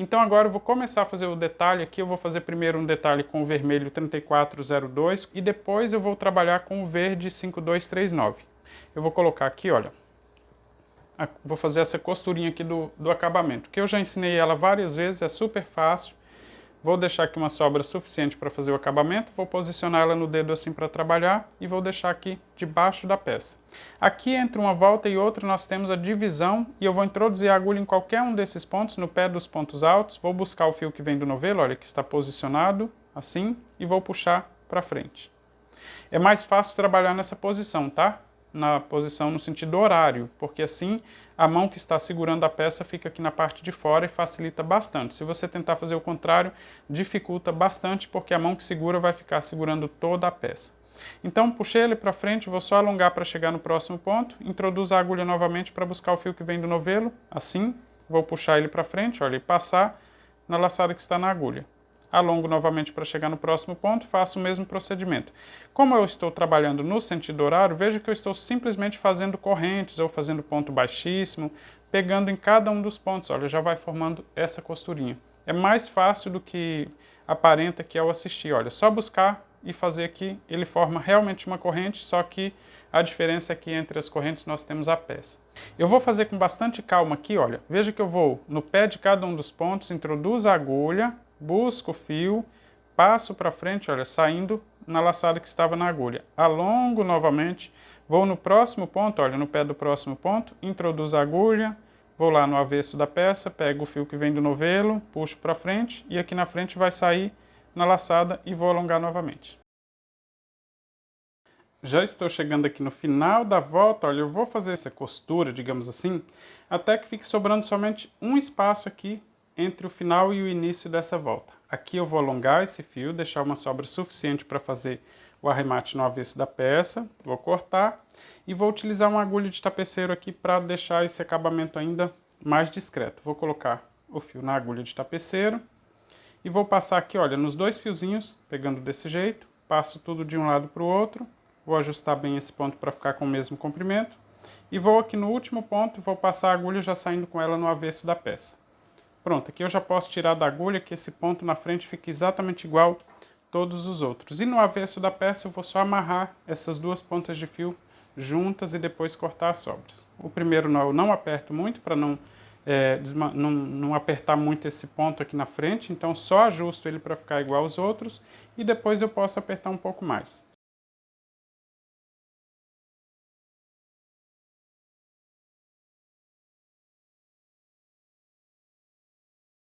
Então agora eu vou começar a fazer o detalhe aqui, eu vou fazer primeiro um detalhe com o vermelho 3402 e depois eu vou trabalhar com o verde 5239. Eu vou colocar aqui, olha, vou fazer essa costurinha aqui do acabamento, que eu já ensinei ela várias vezes, é super fácil. Vou deixar aqui uma sobra suficiente para fazer o acabamento, vou posicionar ela no dedo assim para trabalhar e vou deixar aqui debaixo da peça. Aqui entre uma volta e outra nós temos a divisão e eu vou introduzir a agulha em qualquer um desses pontos, no pé dos pontos altos, vou buscar o fio que vem do novelo, olha que está posicionado assim e vou puxar para frente. É mais fácil trabalhar nessa posição, tá? Na posição no sentido horário, porque assim a mão que está segurando a peça fica aqui na parte de fora e facilita bastante. Se você tentar fazer o contrário, dificulta bastante, porque a mão que segura vai ficar segurando toda a peça. Então puxei ele para frente, vou só alongar para chegar no próximo ponto, introduzo a agulha novamente para buscar o fio que vem do novelo, assim, vou puxar ele para frente, olha, e passar na laçada que está na agulha. Alongo novamente para chegar no próximo ponto, faço o mesmo procedimento. Como eu estou trabalhando no sentido horário, veja que eu estou simplesmente fazendo correntes ou fazendo ponto baixíssimo, pegando em cada um dos pontos, olha, já vai formando essa costurinha. É mais fácil do que aparenta que ao assistir, olha, só buscar e fazer aqui, ele forma realmente uma corrente, só que a diferença é que entre as correntes nós temos a peça. Eu vou fazer com bastante calma aqui, olha, veja que eu vou no pé de cada um dos pontos, introduzo a agulha, busco o fio, passo para frente, olha, saindo na laçada que estava na agulha. Alongo novamente, vou no próximo ponto, olha, no pé do próximo ponto, introduzo a agulha, vou lá no avesso da peça, pego o fio que vem do novelo, puxo para frente e aqui na frente vai sair na laçada e vou alongar novamente. Já estou chegando aqui no final da volta, olha, eu vou fazer essa costura, digamos assim, até que fique sobrando somente um espaço aqui entre o final e o início dessa volta. Aqui eu vou alongar esse fio, deixar uma sobra suficiente para fazer o arremate no avesso da peça, vou cortar e vou utilizar uma agulha de tapeceiro aqui para deixar esse acabamento ainda mais discreto. Vou colocar o fio na agulha de tapeceiro e vou passar aqui, olha, nos dois fiozinhos, pegando desse jeito, passo tudo de um lado para o outro, vou ajustar bem esse ponto para ficar com o mesmo comprimento e vou aqui no último ponto, vou passar a agulha já saindo com ela no avesso da peça. Pronto, aqui eu já posso tirar da agulha que esse ponto na frente fica exatamente igual a todos os outros. E no avesso da peça eu vou só amarrar essas duas pontas de fio juntas e depois cortar as sobras. O primeiro nó eu não aperto muito para não apertar muito esse ponto aqui na frente, então só ajusto ele para ficar igual aos outros e depois eu posso apertar um pouco mais.